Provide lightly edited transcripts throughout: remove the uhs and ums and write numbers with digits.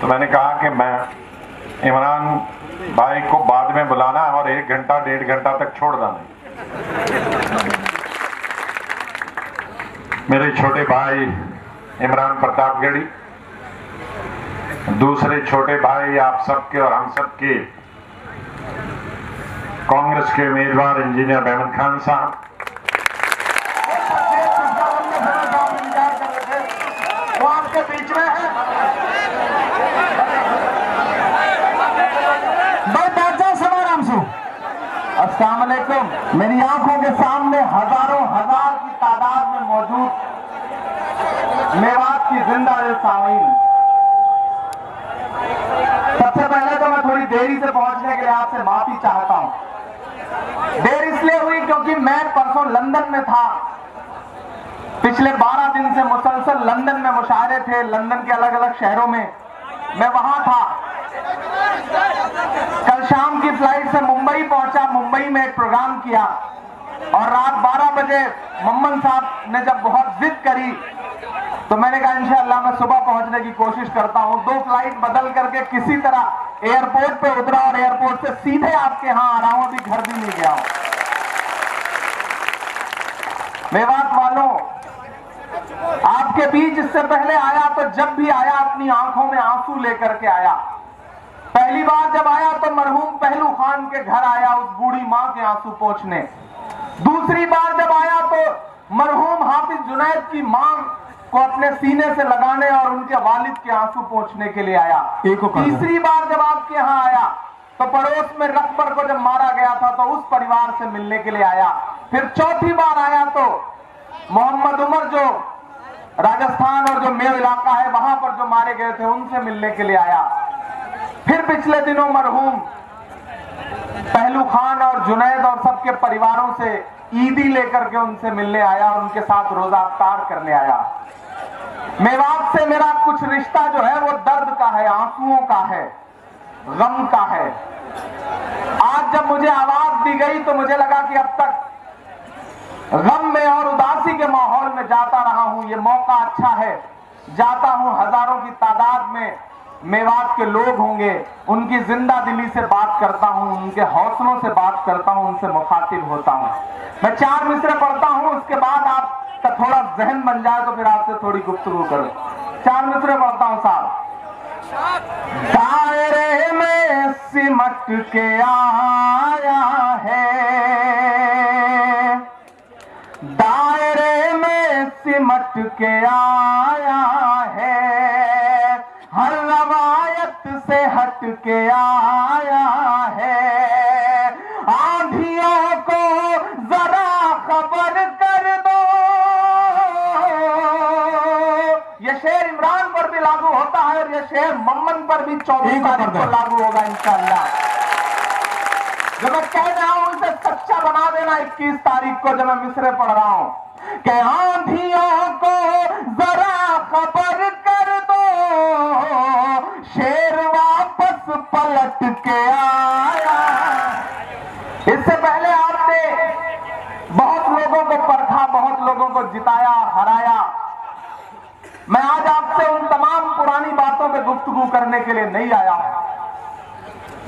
तो मैंने कहा कि मैं इमरान भाई को बाद में बुलाना और 1 घंटा 1.5 घंटा तक छोड़ देना। मेरे छोटे भाई इमरान प्रतापगढ़ी, दूसरे छोटे भाई आप सबके और हम सबके कांग्रेस के उम्मीदवार इंजीनियर मेमन खान साहब, वो आपके बीच में है। भाई बैठ जाओ समाराम से। अस्सलाम वालेकुम। मेरी आंखों के सामने हजारों हजार की तादाद में मौजूद मेवात की जिंदा सामीन, सबसे पहले तो मैं थोड़ी देरी से पहुंचने के लिए आपसे माफी चाहता हूं। देर इसलिए हुई क्योंकि मैं परसों लंदन में था। पिछले 12 दिन से मुसलसल लंदन में मुशायरे थे, लंदन के अलग अलग शहरों में मैं वहां था। कल शाम की फ्लाइट से मुंबई पहुंचा, मुंबई में एक प्रोग्राम किया और रात 12 बजे मोहम्मद साहब ने जब बहुत जिद करी तो मैंने कहा इंशाअल्लाह मैं सुबह पहुंचने की कोशिश करता हूं। 2 फ्लाइट बदल करके किसी तरह एयरपोर्ट पे उतरा और एयरपोर्ट से सीधे आपके यहां आ रहा हूं, अभी घर भी नहीं गया हूं। मेवात वालों, आपके बीच इससे पहले आया तो जब भी आया अपनी आंखों में आंसू लेकर के आया। पहली बार जब आया तो मरहूम पहलू खान के घर आया उस बूढ़ी मां के आंसू पोंछने। दूसरी बार जब आया तो मरहूम हाफिज जुनैद की मां को अपने सीने से लगाने और उनके वालिद के आंसू पोंछने के लिए आया। तीसरी बार जब आपके यहां आया तो पड़ोस में रकबर को जब मारा गया था तो उस परिवार से मिलने के लिए आया। फिर चौथी बार आया तो मोहम्मद उमर जो राजस्थान और जो मेव इलाका है वहां पर जो मारे गए थे उनसे मिलने के लिए आया। फिर पिछले दिनों मरहूम पहलू खान और जुनैद और सबके परिवारों से ईदी लेकर के उनसे मिलने आया और उनके साथ रोजा अफ्तार करने आया। मेवात से मेरा कुछ रिश्ता जो है वो दर्द का है, आंसुओं का है, गम का है। आज जब मुझे आवाज दी गई तो मुझे लगा कि अब तक गम में और उदासी के माहौल में जाता रहा हूं, ये मौका अच्छा है। जाता हूं, हजारों की तादाद में मेवात के लोग होंगे, उनकी जिंदा दिली से बात करता हूं, उनके हौसलों से बात करता हूं, उनसे मुखातिब होता हूं। मैं 4 मिसरे पढ़ता हूं, उसके बाद आपका थोड़ा जहन बन जाए तो फिर आपसे थोड़ी गुफ्तगू करूं। 4 मिसरे पढ़ता हूं साहब। दायरे में सिमट के आया है, दायरे में सिमट के आया है, हर रवायत से हट के आया है। आंधियों को जरा खबर कर दो। ये शेर इमरान पर भी लागू होता है और ये शेर मोहम्मद पर भी 24 तारीख को लागू होगा इंशाअल्लाह। जो मैं कह रहा हूं उसे सच्चा बना देना 21 तारीख को जब मैं मिसरे पढ़ रहा हूं कि आंधियों को जरा खबर कर दो, शेर वापस पलट के आया। इससे पहले आपने बहुत लोगों को परखा, बहुत लोगों को जिताया, हराया। मैं आज आपसे उन तमाम पुरानी बातों पे गुफ्तगू करने के लिए नहीं आया।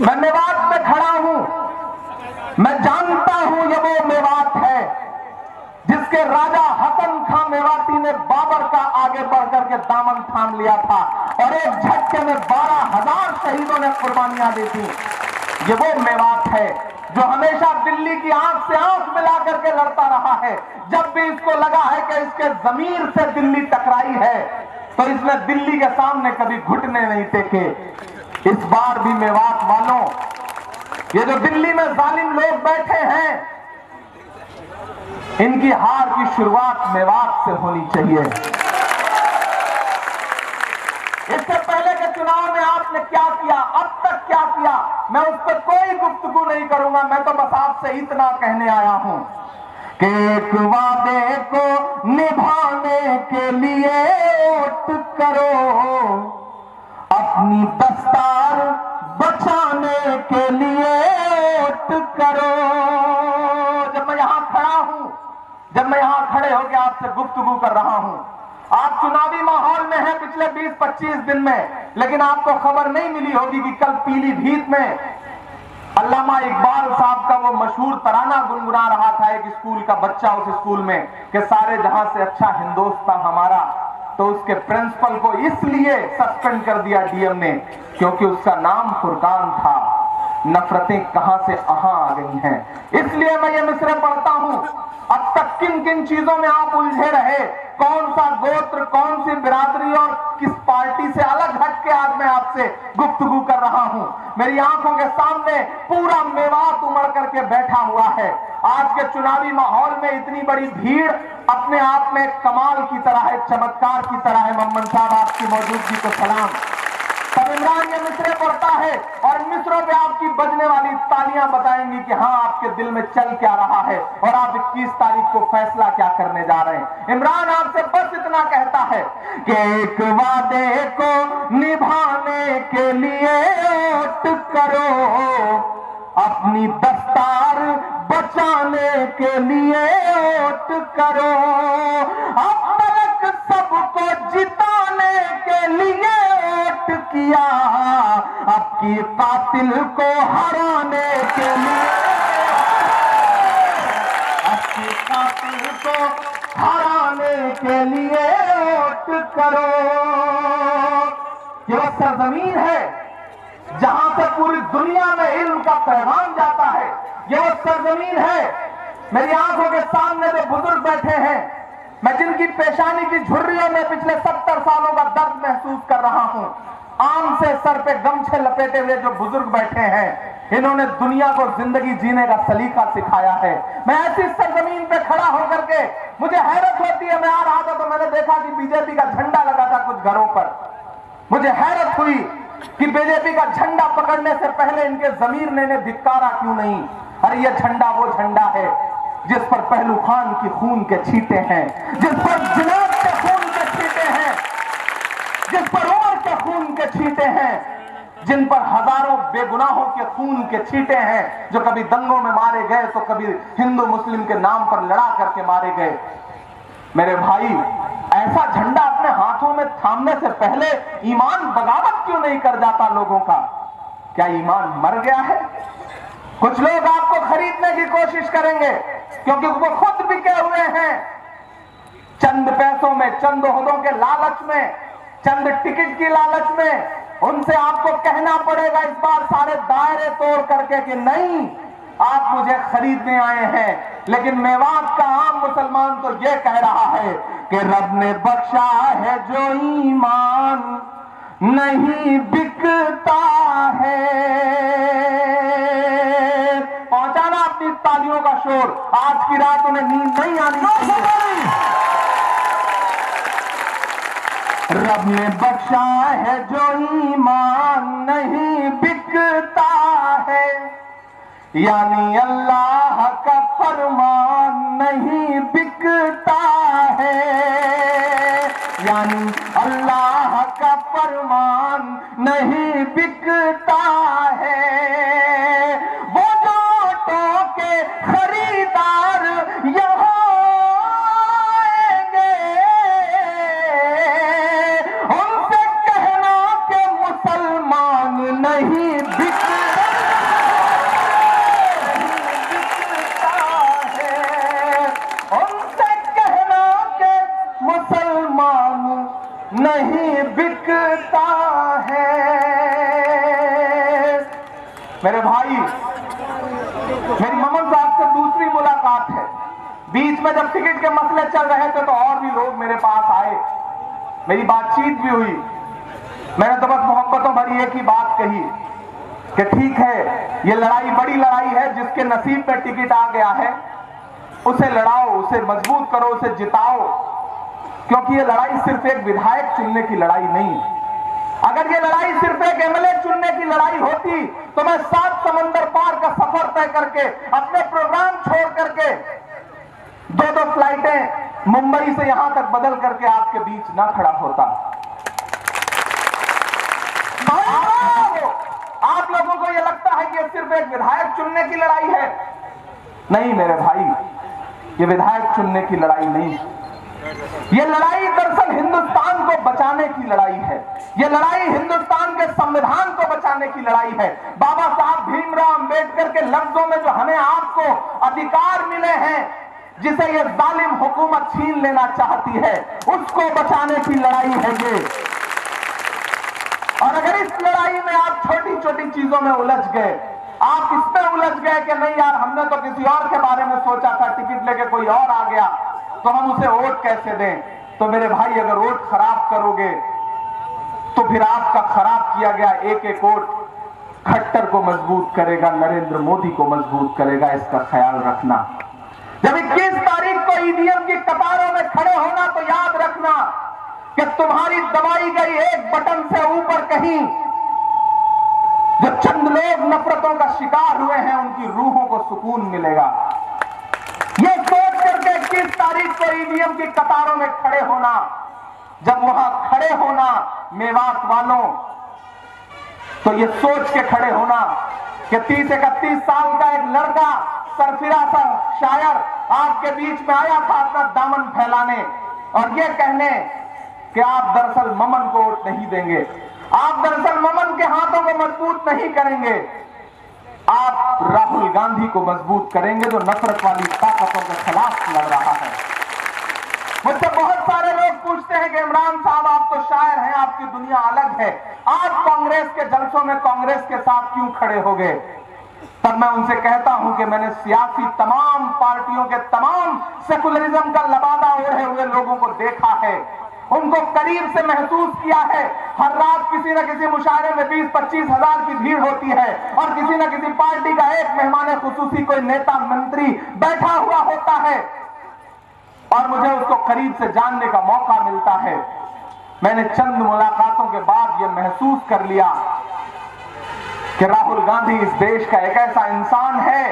मैं मेवात में खड़ा हूं, मैं जानता हूं ये वो मेवात है जिसके राजा हसन खां मेवाती ने बाबर का आगे बढ़कर के दामन थाम लिया था और एक झटके में 12,000 शहीदों ने कुर्बानियां दी थी। ये वो मेवात है जो हमेशा दिल्ली की आंख से आंख मिला करके लड़ता रहा है। जब भी इसको लगा है कि इसके जमीर से दिल्ली टकराई है तो इसने दिल्ली के सामने कभी घुटने नहीं टेके। इस बार भी मेवात वालों, ये जो दिल्ली में जालिम लोग बैठे हैं, इनकी हार की शुरुआत मेवात से होनी चाहिए। इससे पहले के चुनाव में आपने क्या किया, अब तक क्या किया, मैं उस पर कोई गुफ्तगू नहीं करूंगा। मैं तो बस आपसे इतना कहने आया हूं कि एक वादे को निभाने के लिए वोट करो, अपनी दस्तार बचाने के लिए वोट करो। जब मैं यहां खड़ा हूं, जब मैं यहां खड़े होकर आपसे गुफ्तगू कर रहा हूं, आप चुनावी माहौल में हैं। पिछले 20-25 दिन में लेकिन आपको खबर नहीं मिली होगी कि कल पीलीभीत में अल्लामा इकबाल साहब का वो मशहूर तराना गुनगुना रहा था एक स्कूल का बच्चा उस स्कूल में कि सारे जहां से अच्छा हिंदुस्तान हमारा। तो उसके प्रिंसिपल को इसलिए सस्पेंड कर दिया डीएम ने क्योंकि उसका नाम फुरकान था। नफरतें कहां से कहां आ गई हैं। इसलिए मैं ये मिसरे पढ़ता हूं। अब तक किन किन चीजों में आप उलझे रहे, कौन सा गोत्र, कौन सी बिरादरी और किस पार्टी से अलग हट के आज मैं आपसे गुफ्तगू कर रहा हूं। मेरी आंखों के सामने पूरा मेवात उमड़ करके बैठा हुआ है। आज के चुनावी माहौल में इतनी बड़ी भीड़ अपने आप में कमाल की तरह है, चमत्कार की तरह है। मोहम्मद साहब आपकी मौजूदगी को सलाम। तब इमरान ये मिसरे पढ़ता है और मिसरों पे आपकी बजने वाली तालियां बताएंगी कि हाँ आपके दिल में चल क्या रहा है और आप 21 तारीख को फैसला क्या करने जा रहे हैं। इमरान आपसे बस इतना कहता है कि एक वादे को निभाने के लिए वोट करो, अपनी दस्तार बचाने के लिए वोट करो, अब तक सबको जिताने के लिए वोट किया, अब की कातिल को हराने के लिए, अब की कातिल को हराने के लिए वोट करो। ये वो सरजमीन है जहां से पूरी दुनिया में इल्म का पैगाम जाता है। ये वो सरजमीन है। मेरी आंखों के सामने जो बुजुर्ग बैठे हैं, मैं जिनकी पेशानी की झुर्रियों में पिछले 70 सालों का दर्द महसूस कर रहा हूं, आम से सर पे गमछे लपेटे हुए जो बुजुर्ग बैठे हैं, इन्होंने दुनिया को जिंदगी जीने का सलीका सिखाया है। मैं ऐसी सरजमीन पे खड़ा होकर के मुझे हैरत होती है। मैं आ रहा था तो मैंने देखा कि बीजेपी का झंडा लगा था कुछ घरों पर। मुझे हैरत हुई कि बीजेपी का झंडा पकड़ने से पहले इनके जमीर ने धिक्कारा क्यों नहीं। अरे ये झंडा वो झंडा है जिस पर पहलू खान की खून के छींटे हैं, जिस पर जिनाब के खून के छींटे हैं, जिस पर उमर के खून के छींटे हैं, जिन पर हजारों बेगुनाहों के खून के छींटे हैं, जो कभी दंगों में मारे गए तो कभी हिंदू मुस्लिम के नाम पर लड़ा करके मारे गए। मेरे भाई, ऐसा झंडा अपने हाथों में थामने से पहले ईमान बगावत क्यों नहीं कर जाता लोगों का? क्या ईमान मर गया है? कुछ लोग आपको खरीदने की कोशिश करेंगे क्योंकि वो खुद बिके हुए हैं चंद पैसों में, चंद ओहदों के लालच में, चंद टिकट की लालच में। उनसे आपको कहना पड़ेगा इस बार सारे दायरे तोड़ करके कि नहीं, आप मुझे खरीदने आए हैं। लेकिन मेवात का आम मुसलमान तो यह कह रहा है कि रब ने बख्शा है जो ईमान नहीं बिकता है। पहुंचाना अपनी तालियों का शोर। आज की रात उन्हें नींद नहीं आनी चाहिए। रब ने बख्शा है जो ईमान नहीं बिकता है, यानी अल्लाह का फरमान नहीं बिकता है, यानी अल्लाह का फरमान नहीं बिकता है। वो जो ऑटो के खरीदार यहाँ आएंगे, उनसे कहना कि मुसलमान नहीं बिकता है, उनसे कहना कि मुसलमान नहीं बिकता है। मेरे भाई, मेरी मोहम्मद साहब से दूसरी मुलाकात है। बीच में जब टिकट के मसले चल रहे थे तो और भी लोग मेरे पास आए, मेरी बातचीत भी हुई। मैंने तो बस मोहब्बतों भरी एक ही बात कही कि ठीक है, ये लड़ाई बड़ी लड़ाई है। जिसके नसीब में टिकट आ गया है उसे लड़ाओ, उसे मजबूत करो, उसे जिताओ, क्योंकि ये लड़ाई सिर्फ एक विधायक चुनने की लड़ाई नहीं है। अगर ये लड़ाई सिर्फ एक एमएलए चुनने की लड़ाई होती तो मैं 7 समंदर पार का सफर तय करके, अपने प्रोग्राम छोड़ करके 2-2 फ्लाइटें मुंबई से यहां तक बदल करके आपके बीच ना खड़ा होता। आप लोगों को यह लगता है कि यह सिर्फ एक विधायक चुनने की लड़ाई है। नहीं मेरे भाई, ये विधायक चुनने की लड़ाई नहीं, ये लड़ाई दरअसल हिंदू हिंदुस्तान को बचाने की लड़ाई है। ये लड़ाई हिंदुस्तान के संविधान को बचाने की लड़ाई है। बाबा साहब भीमराव अंबेडकर के लफ्जों में जो हमें आपको अधिकार मिले हैं, जिसे ये जालिम हुकूमत छीन लेना चाहती है, उसको बचाने की लड़ाई है ये। और अगर इस लड़ाई में आप छोटी छोटी चीजों में उलझ गए, आप इसमें उलझ गए कि नहीं यार हमने तो किसी और के बारे में सोचा था, टिकट लेके कोई और आ गया तो हम उसे वोट कैसे दें, तो मेरे भाई अगर वोट खराब करोगे तो फिर आपका खराब किया गया एक एक वोट खट्टर को मजबूत करेगा, नरेंद्र मोदी को मजबूत करेगा, इसका ख्याल रखना। जब 21 तारीख को ईवीएम की कतारों में खड़े होना तो याद रखना कि तुम्हारी दबाई गई एक बटन से ऊपर कहीं जो चंद लोग नफरतों का शिकार हुए हैं उनकी रूहों को सुकून मिलेगा। यह सोच करके 21 तारीख को ईवीएम की कतारों में खड़े होना, जब वहां खड़े होना मेवात वालों, तो ये सोच के खड़े होना कि 30-31 साल का एक लड़का सरफिरा सा शायर आपके बीच में आया था अपना दामन फैलाने और ये कहने कि आप दरअसल ममन को वोट नहीं देंगे, आप दरअसल ममन के हाथों को मजबूत नहीं करेंगे, आप राहुल गांधी को मजबूत करेंगे जो नफरत वाली ताकतों के खिलाफ लड़ रहा है। मुझसे बहुत सारे लोग पूछते हैं कि इमरान साहब आप तो शायर हैं, आपकी दुनिया अलग है, आप कांग्रेस के जलसों में कांग्रेस के साथ क्यों खड़े हो गए? तब मैं उनसे कहता हूं कि मैंने सियासी तमाम पार्टियों के तमाम सेकुलरिज्म का लबादा ओढ़े हुए लोगों को देखा है, उनको करीब से महसूस किया है। हर रात किसी न किसी मुशायरे में 20-25 हजार की भीड़ होती है और किसी न किसी पार्टी का एक मेहमान खुसूसी कोई नेता मंत्री बैठा हुआ होता है और मुझे उसको करीब से जानने का मौका मिलता है। मैंने चंद मुलाकातों के बाद यह महसूस कर लिया कि राहुल गांधी इस देश का एक ऐसा इंसान है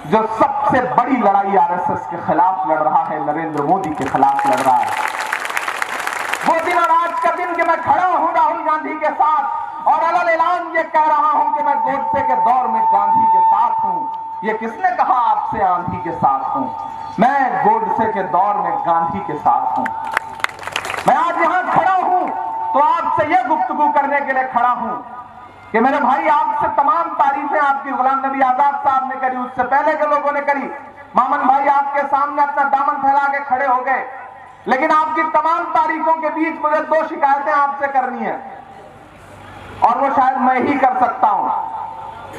जो सबसे बड़ी लड़ाई आरएसएस के खिलाफ लड़ रहा है, नरेंद्र मोदी के खिलाफ लड़ रहा है। वो दिन और आज का दिन कि मैं खड़ा हूं राहुल गांधी के साथ और अलग ऐलान ये कह रहा हूं कि मैं गोडसे के दौर में गांधी के साथ हूं। ये किसने कहा आपसे आंधी के साथ हूं? मैं गोडसे के दौर में गांधी के साथ हूं। मैं आज यहां खड़ा हूं तो आपसे यह गुफ्तगू करने के लिए खड़ा हूं कि मेरे भाई आपसे तमाम तारीफें आपकी गुलाम नबी आजाद साहब ने करी, उससे पहले के लोगों ने करी, मामन भाई आपके सामने अपना दामन फैला के खड़े हो गए, लेकिन आपकी तमाम तारीफों के बीच मुझे 2 शिकायतें आपसे करनी है और वो शायद मैं ही कर सकता हूं।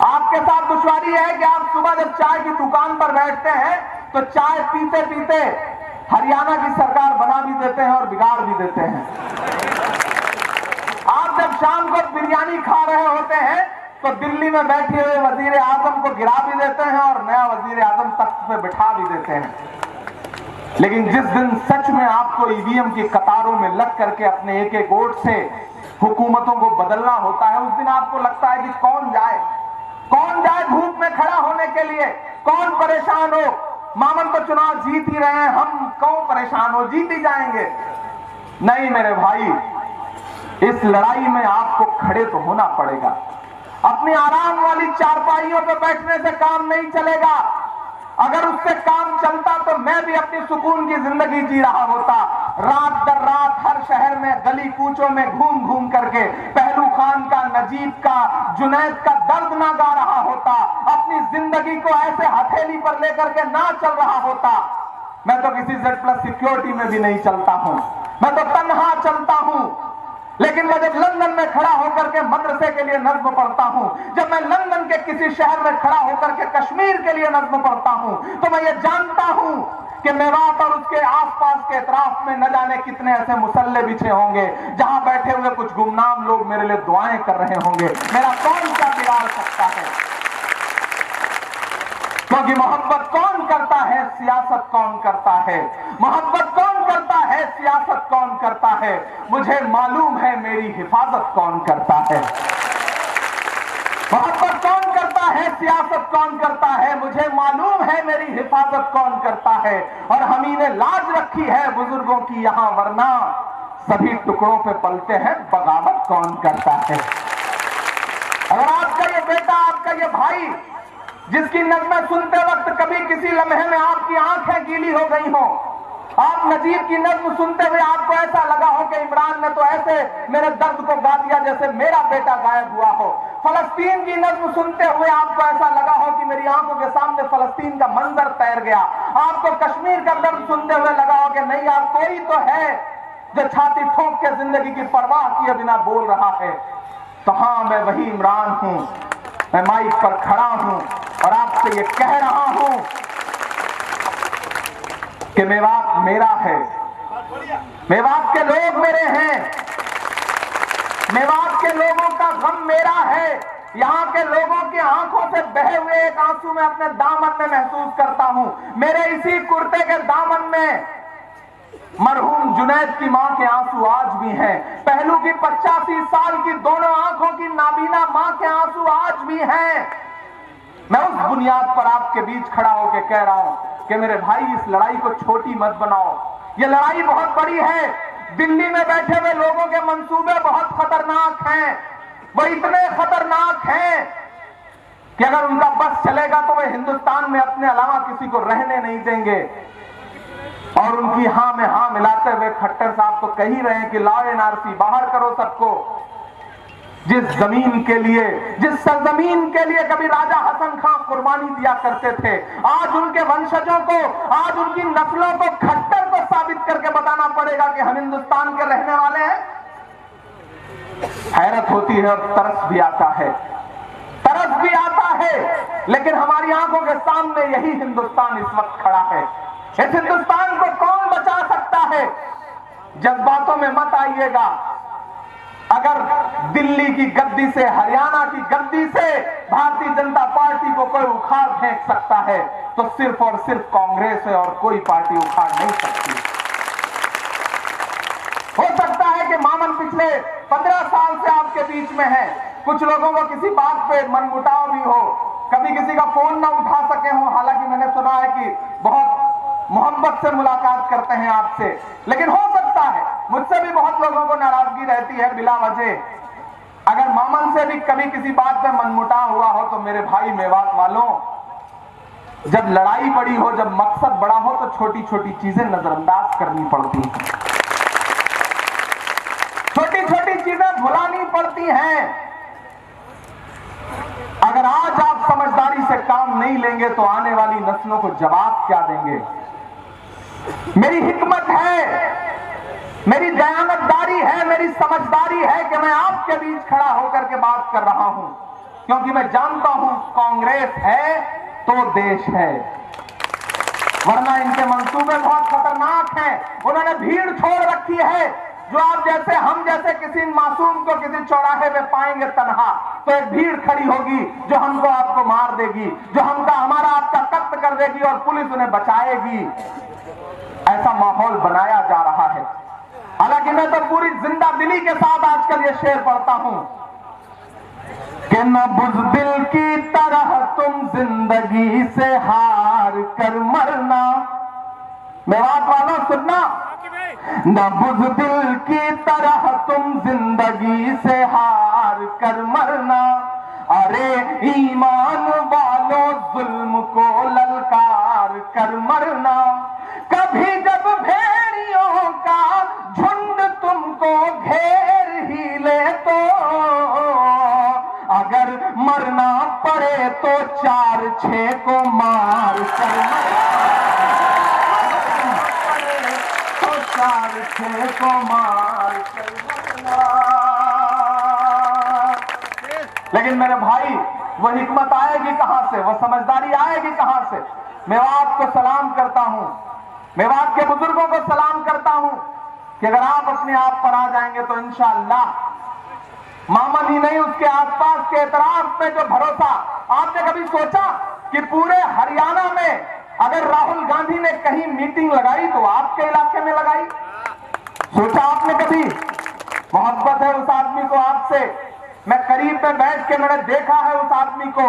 आपके साथ दुश्वारी है कि आप सुबह जब चाय की दुकान पर बैठते हैं तो चाय पीते पीते हरियाणा की सरकार बना भी देते हैं और बिगाड़ भी देते हैं। आप जब शाम को बिरयानी खा रहे होते हैं तो दिल्ली में बैठे हुए वजीर आजम को गिरा भी देते हैं और नया वजीर आजम तख्त पे बिठा भी देते हैं। लेकिन जिस दिन सच में आपको ईवीएम की कतारों में लग करके अपने एक एक वोट से हुकूमतों को बदलना होता है, उस दिन आपको लगता है कि कौन जाए धूप में खड़ा होने के लिए, कौन परेशान हो, मामन तो चुनाव जीत ही रहे हैं, हम कौन परेशान हो, जीत ही जाएंगे। नहीं मेरे भाई, इस लड़ाई में आपको खड़े तो होना पड़ेगा। अपनी आराम वाली चारपाइयों पर बैठने से काम नहीं चलेगा। अगर उससे काम चलता तो मैं भी अपनी सुकून की जिंदगी जी रहा होता। रात दर रात हर शहर में गली कूचों में घूम घूम करके पहलू खान का, नजीब का, जुनैद का दर्द ना गा रहा होता। अपनी जिंदगी को ऐसे हथेली पर लेकर के ना चल रहा होता। मैं तो किसी Z+ सिक्योरिटी में भी नहीं चलता हूं, मैं तो तन्हा चलता हूं। लेकिन मैं जब लंदन में खड़ा होकर के मदरसे के लिए नज्म पढ़ता हूं, जब मैं लंदन के किसी शहर में खड़ा होकर के कश्मीर के लिए नज्म पढ़ता हूं, तो मैं ये जानता हूं कि मेवात और उसके आसपास के इतराफ में न जाने कितने ऐसे मुसल्ले बिछे होंगे जहां बैठे हुए कुछ गुमनाम लोग मेरे लिए दुआएं कर रहे होंगे। मेरा कौन क्या बिगाड़ सकता है? क्योंकि मोहब्बत कौन करता है, सियासत कौन करता है। मोहब्बत कौन करता है, सियासत कौन करता है। मुझे मालूम है मेरी हिफाजत कौन करता है। मोहब्बत कौन करता है, सियासत कौन करता है। मुझे मालूम है मेरी हिफाजत कौन करता है। और हमी ने लाज रखी है बुजुर्गों की यहां, वरना सभी टुकड़ों पे पलते हैं, बगावत कौन करता है। अगर आपका ये बेटा, आपका ये भाई, जिसकी नज़्में सुनते वक्त कभी किसी लम्हे में आपकी आंखें गीली हो गई हो, आप नजीब की नज्म सुनते हुए आपको ऐसा लगा हो कि इमरान ने तो ऐसे मेरे दर्द को गा दिया जैसे मेरा बेटा गायब हुआ हो। फलस्तीन की नज्म सुनते हुए आपको ऐसा लगा हो कि मेरी आंखों के सामने फलस्तीन का मंजर तैर गया। आपको कश्मीर का दर्द सुनते हुए लगा हो कि नहीं यार, कोई तो है जो छाती ठोक के जिंदगी की परवाह किए बिना बोल रहा है। तो हाँ, मैं वही इमरान हूं, मैं माइक पर खड़ा हूं और आपसे ये कह रहा हूं कि मेवात मेरा है, मेवात के लोग मेरे हैं, मेवात के लोगों का गम मेरा है। यहाँ के लोगों की आंखों से बहे हुए एक आंसू मैं अपने दामन में महसूस करता हूं। मेरे इसी कुर्ते के दामन में मरहूम जुनैद की मां के आंसू आज भी हैं। पहलू की 85 साल की दोनों आंखों की नाबीना मां के आंसू आज भी हैं। मैं उस बुनियाद पर आपके बीच खड़ा होकर कह रहा हूं कि मेरे भाई, इस लड़ाई को छोटी मत बनाओ। यह लड़ाई बहुत बड़ी है। दिल्ली में बैठे हुए लोगों के मंसूबे बहुत खतरनाक हैं। वो इतने खतरनाक हैं कि अगर उनका बस चलेगा तो वे हिंदुस्तान में अपने अलावा किसी को रहने नहीं देंगे। और उनकी हां में हां मिलाते हुए खट्टर साहब तो कह ही रहे हैं कि लाओ एनआरसी, बाहर करो सबको। जिस जमीन के लिए, जिस सरजमीन के लिए कभी राजा हसन खां कुर्बानी दिया करते थे, आज उनके वंशजों को, आज उनकी नस्लों को, खट्टर को साबित करके बताना पड़ेगा कि हम हिंदुस्तान के रहने वाले हैं। हैरत होती है और तरस भी आता है, तरस भी आता है। लेकिन हमारी आंखों के सामने यही हिंदुस्तान इस वक्त खड़ा है। इस हिंदुस्तान को कौन बचा सकता है? जज्बातों में मत आइएगा। अगर दिल्ली की गद्दी से, हरियाणा की गद्दी से भारतीय जनता पार्टी को कोई उखाड़ फेंक सकता है तो सिर्फ और सिर्फ कांग्रेस है और कोई पार्टी उखाड़ नहीं सकती। हो सकता है कि मामन पिछले 15 साल से आपके बीच में है, कुछ लोगों को किसी बात पे मनमुटाव भी हो, कभी किसी का फोन ना उठा सके हो। हालांकि मैंने सुना है कि बहुत मोहब्बत से मुलाकात करते हैं आपसे, लेकिन हो सकता है मुझसे भी बहुत लोगों को नाराजगी रहती है बिला वजह। अगर मामन से भी कभी किसी बात पे मनमुटाव हुआ हो तो मेरे भाई मेवात वालों, जब लड़ाई बड़ी हो, जब मकसद बड़ा हो तो छोटी छोटी चीजें नजरअंदाज करनी पड़ती हैं, छोटी छोटी चीजें भुलानी पड़ती हैं। अगर आज आप समझदारी से काम नहीं लेंगे तो आने वाली नस्लों को जवाब क्या देंगे? मेरी हिकमत है, मेरी दयानतदारी है, मेरी समझदारी है कि मैं आपके बीच खड़ा होकर के बात कर रहा हूं, क्योंकि मैं जानता हूं कांग्रेस है तो देश है, वरना इनके मंसूबे बहुत खतरनाक हैं। उन्होंने भीड़ छोड़ रखी है। जो आप जैसे, हम जैसे किसी मासूम को किसी चौराहे पे पाएंगे तन्हा, तो एक भीड़ खड़ी होगी जो हमको आपको मार देगी, जो हमका हमारा आपका कत्ल कर देगी और पुलिस उन्हें बचाएगी। ऐसा माहौल बनाया जा रहा है। हालांकि मैं तो पूरी जिंदा दिली के साथ आजकल ये शेर पढ़ता हूं कि न बुज़दिल की तरह तुम जिंदगी से हार कर मरना। मेवात वालों सुनना, न बुज़दिल की तरह तुम जिंदगी से हार कर मरना। अरे ईमान वालों जुल्म को ललकार कर मरना। कभी जब भेड़ियों का झुंड तुमको घेर ही ले तो अगर मरना पड़े तो 4-6 को मार कर तो 4-6 को मार कर मरना। लेकिन मेरे भाई, वो हिकमत आएगी कहां से, वो समझदारी आएगी कहां से? मेवात को सलाम करता हूं, मेवात के बुजुर्गों को सलाम करता हूं कि अगर आप अपने आप पर आ जाएंगे तो इंशाअल्लाह मामन ही नहीं, उसके आसपास के एतराफ में जो भरोसा। आपने कभी सोचा कि पूरे हरियाणा में अगर राहुल गांधी ने कहीं मीटिंग लगाई तो आपके इलाके में लगाई? सोचा आपने कभी? मोहब्बत है उस आदमी को आपसे। मैं करीब में बैठ के मैंने देखा है उस आदमी को।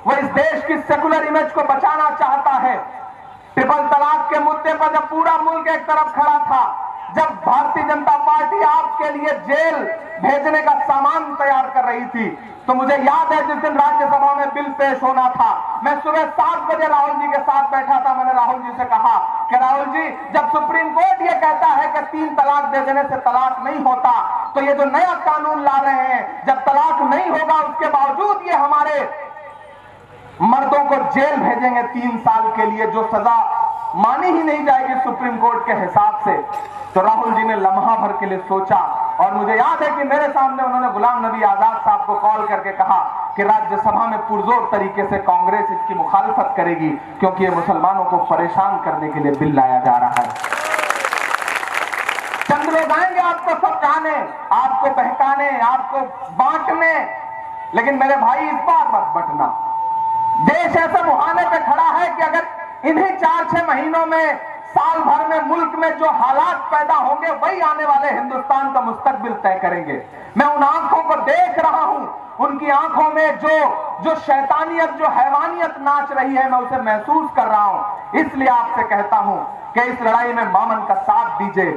वो इस देश की सेकुलर इमेज को बचाना चाहता है। ट्रिपल तलाक के मुद्दे पर जब पूरा मुल्क एक तरफ खड़ा था, जब भारतीय जनता पार्टी आपके लिए जेल भेजने का सामान तैयार कर रही रही थी। तो मुझे याद है जिस दिन राज्यसभा में बिल पेश होना था, मैं सुबह 7 बजे राहुल जी के साथ बैठा था। मैंने राहुल जी से कहा कि राहुल जी, जब सुप्रीम कोर्ट ये कहता है कि 3 तलाक दे देने से तलाक नहीं होता, तो ये जो नया कानून ला रहे हैं, जब तलाक नहीं होगा उसके बावजूद ये हमारे मर्दों को जेल भेजेंगे 3 साल के लिए, जो सजा मानी ही नहीं जाएगी सुप्रीम कोर्ट के हिसाब से। तो राहुल जी ने लम्हा भर के लिए सोचा, और मुझे याद है कि मेरे सामने उन्होंने गुलाम नबी आजाद साहब को कॉल करके कहा कि राज्यसभा में पुरजोर तरीके से कांग्रेस इसकी मुखालफत करेगी, क्योंकि ये मुसलमानों को परेशान करने के लिए बिल लाया जा रहा है। चंद लोग आएंगे आपको समझाने, आपको बहकाने, आपको बांटने, लेकिन मेरे भाई इस बार मत बंटना। देश ऐसे मुहाने पे खड़ा है कि अगर इन्हीं 4-6 महीनों में, साल भर में मुल्क में जो हालात पैदा होंगे वही आने वाले हिंदुस्तान का मुस्तकबिल तय करेंगे। मैं उन आंखों को देख रहा हूं, उनकी आंखों में जो शैतानियत, जो हैवानियत नाच रही है, मैं उसे महसूस कर रहा हूं। इसलिए आपसे कहता हूं कि इस लड़ाई में मामन का साथ दीजिए,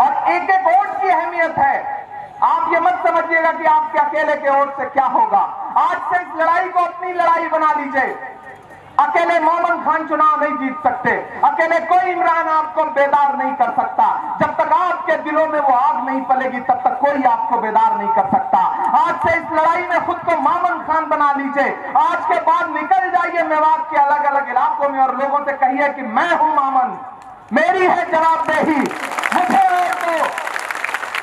और एक एक वोट की अहमियत है। आप ये मत समझिएगा कि आपके अकेले के वोट से क्या होगा। आज से इस लड़ाई को अपनी लड़ाई बना लीजिए। अकेले मोमन खान चुनाव नहीं जीत सकते, अकेले कोई इमरान आपको बेदार नहीं कर सकता। जब तक आपके दिलों में वो आग नहीं पलेगी तब तक कोई आपको बेदार नहीं कर सकता। आज से इस लड़ाई में खुद को मोमन खान बना लीजिए। आज के बाद निकल जाइए मेवात के अलग अलग इलाकों में और लोगों से कहिए कि मैं हूं मोमन, मेरी है जवाबदेही, मुझे और तो।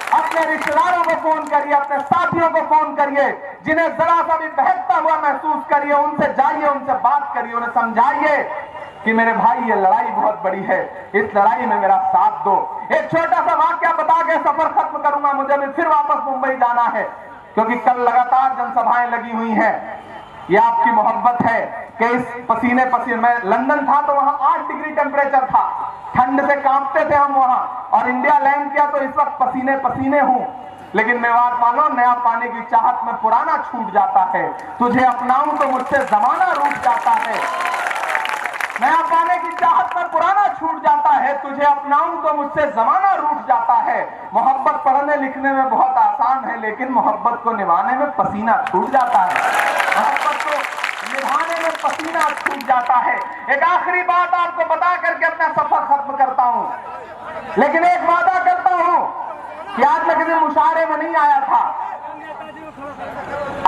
अपने रिश्तेदारों को फोन करिए, अपने साथियों को फोन करिए, जिन्हें जरा सा भी बहकता हुआ महसूस करिए, उनसे जाइए, उनसे बात करिए, उन्हें समझाइए कि मेरे भाई ये लड़ाई बहुत बड़ी है, इस लड़ाई में मेरा साथ दो। एक छोटा सा वाक्या बता के सफर खत्म करूंगा, मुझे अभी फिर वापस मुंबई जाना है, क्योंकि कल लगातार जनसभाएं लगी हुई हैं। ये आपकी मोहब्बत है कि इस पसीने मैं लंदन था तो वहां 8 डिग्री टेम्परेचर था, ठंड से कांपते थे हम वहां, और इंडिया लैंड किया तो इस वक्त पसीने हूं। लेकिन मेवात वालों, नया पाने की चाहत में पुराना छूट जाता है। तुझे अपनाऊं तो मुझसे जमाना रूठ जाता है। नया पाने की चाहत में पुराना छूट जाता है, तुझे अपनाऊं तो मुझसे जमाना रूठ जाता है। मोहब्बत पढ़ने लिखने में बहुत आसान है, लेकिन मोहब्बत को निभाने में पसीना छूट जाता है। मोहब्बत को निभाने में पसीना छूट जाता है। एक आखिरी बात आपको बता करके अपना सफर खत्म करता हूं, लेकिन एक वादा करता हूं कि आज मैं किसी मुशायरे में नहीं आया था।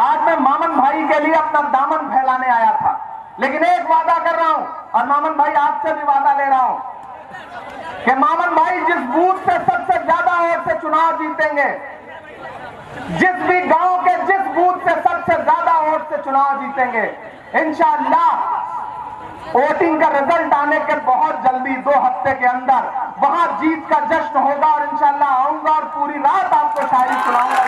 आज मैं मामन भाई के लिए अपना दामन फैलाने आया था, लेकिन एक वादा कर रहा हूं, और मामन भाई आपसे भी वादा ले रहा हूं कि मामन भाई जिस बूथ से सबसे ज्यादा वोट से चुनाव जीतेंगे, जिस भी गांव के जिस बूथ से सबसे ज्यादा वोट से चुनाव जीतेंगे, इंशाअल्लाह वोटिंग का रिजल्ट आने के बहुत जल्दी 2 हफ्ते के अंदर वहां जीत का जश्न होगा, और इंशाअल्लाह आऊंगा और पूरी रात आपको शायरी सुनाऊंगा।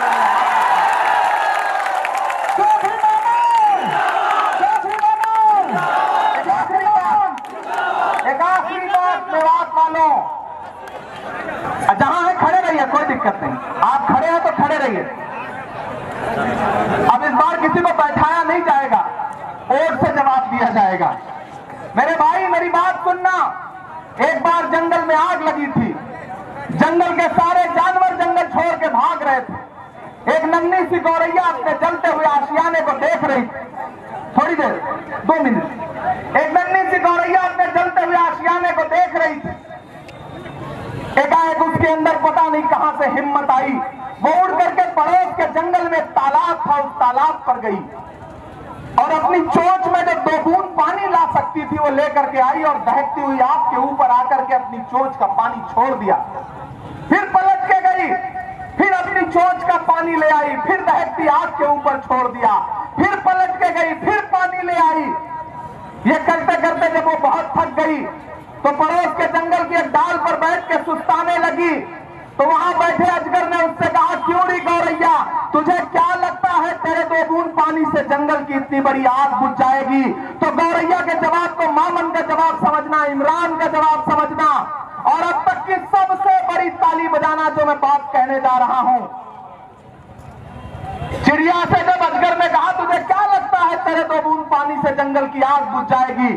एक आखिरी बात मेवात वालों, जहां है खड़े रहिए, कोई दिक्कत नहीं, आप खड़े हैं तो खड़े रहिए। अब इस बार किसी को बैठाया नहीं जाएगा, वोट से जवाब दिया जाएगा। मेरे भाई मेरी बात सुनना, एक बार जंगल में आग लगी थी, जंगल के सारे जानवर जंगल छोड़ के भाग रहे थे। एक नन्ही सी गौरैया अपने जलते हुए आशियाने को देख रही थी। थोड़ी देर, 2 मिनट, एक नन्ही सी गौरैया अपने जलते हुए आशियाने को देख रही थी। एकाएक उसके अंदर पता नहीं कहां से हिम्मत आई, वो उड़ करके पड़ोस के जंगल में तालाब था, उस तालाब पर गई और अपनी चोंच में जो 2 बूंद पानी ला सकती थी वो लेकर के आई, और दहकती हुई आग के ऊपर आकर के अपनी चोंच का पानी छोड़ दिया। फिर पलट के गई, फिर अपनी चोंच का पानी ले आई, फिर दहकती आग के ऊपर छोड़ दिया, फिर पलट के गई, फिर पानी ले आई। ये करते करते जब वो बहुत थक गई तो पड़ोस के जंगल की एक डाल पर बैठ के सुस्ताने लगी। तो वहां बैठे अजगर ने उससे कहा, क्यों री गौरैया, तुझे क्या लगता है तेरे 2 बूंद पानी से जंगल की इतनी बड़ी आग बुझ जाएगी? तो गौरैया के जवाब को मामन का जवाब समझना, इमरान का जवाब समझना, और अब तक की सबसे बड़ी ताली बजाना जो मैं बात कहने जा रहा हूं। चिड़िया से जब अजगर ने कहा, तुझे क्या लगता है तेरे 2 बूंद पानी से जंगल की आग बुझ जाएगी?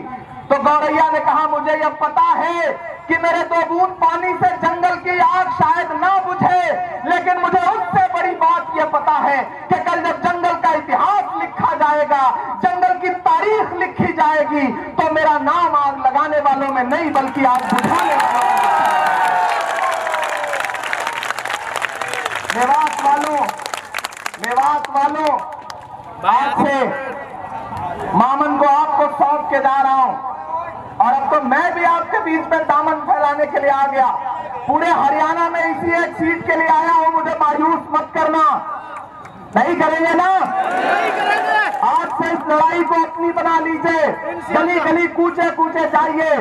तो गौरैया ने कहा, मुझे यह पता है कि मेरे 2 बूंद पानी से जंगल की आग शायद ना बुझे, लेकिन मुझे उससे बड़ी बात यह पता है कि कल जब जंगल का आएगी तो मेरा नाम आग लगाने वालों में नहीं बल्कि आग बुझाने वालों में। मेवात वालों, आज से मामन को आपको सौंप के जा रहा हूं और अब तो मैं भी आपके बीच में दामन फैलाने के लिए आ गया। पूरे हरियाणा में इसी एक सीट के लिए आया हूं, मुझे मायूस मत करना। नहीं करेंगे ना? आज से इस लड़ाई को अपनी बना लीजिए, गली गली कूचे कूचे जाइए।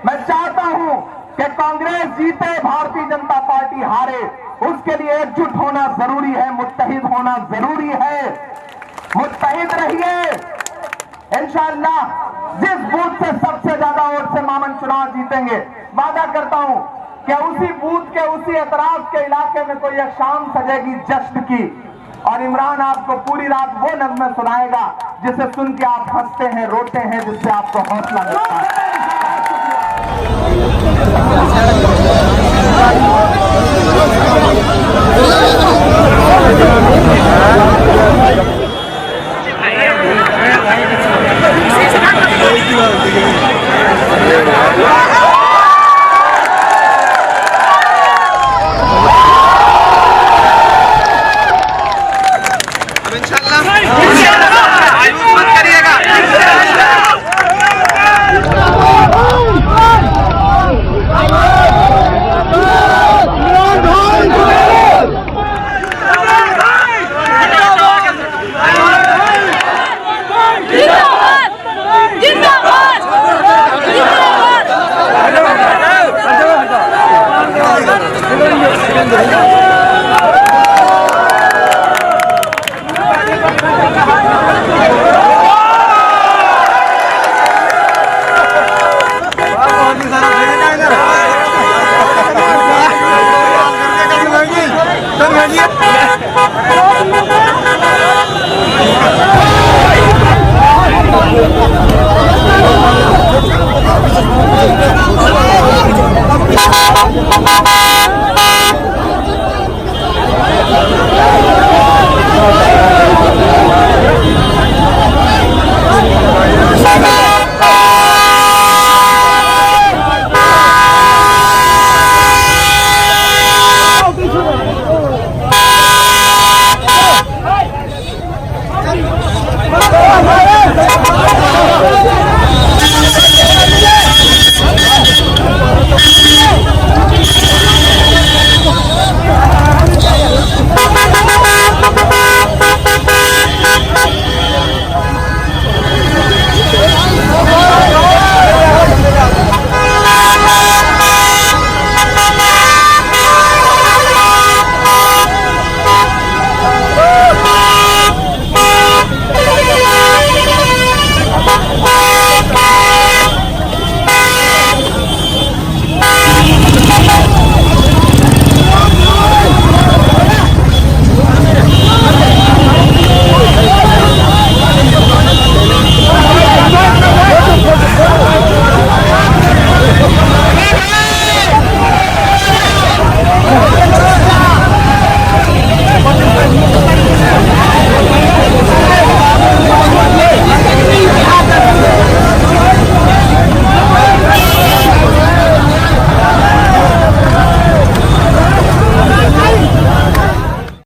मैं चाहता हूं कि कांग्रेस जीते, भारतीय जनता पार्टी हारे, उसके लिए एकजुट होना जरूरी है, मुत्तहिद होना जरूरी है। मुत्तहिद रहिए। इंशाअल्लाह जिस बूथ से सबसे ज्यादा वोट से मामन चुनाव जीतेंगे, वादा करता हूं कि उसी बूथ के उसी एतराज के इलाके में कोई एक शाम सजेगी जश्न की और इमरान आपको पूरी रात वो नज़्में सुनाएगा जिसे सुन के आप हंसते हैं, रोते हैं, जिससे आपको हौसला मिलता है। इंशाल्लाह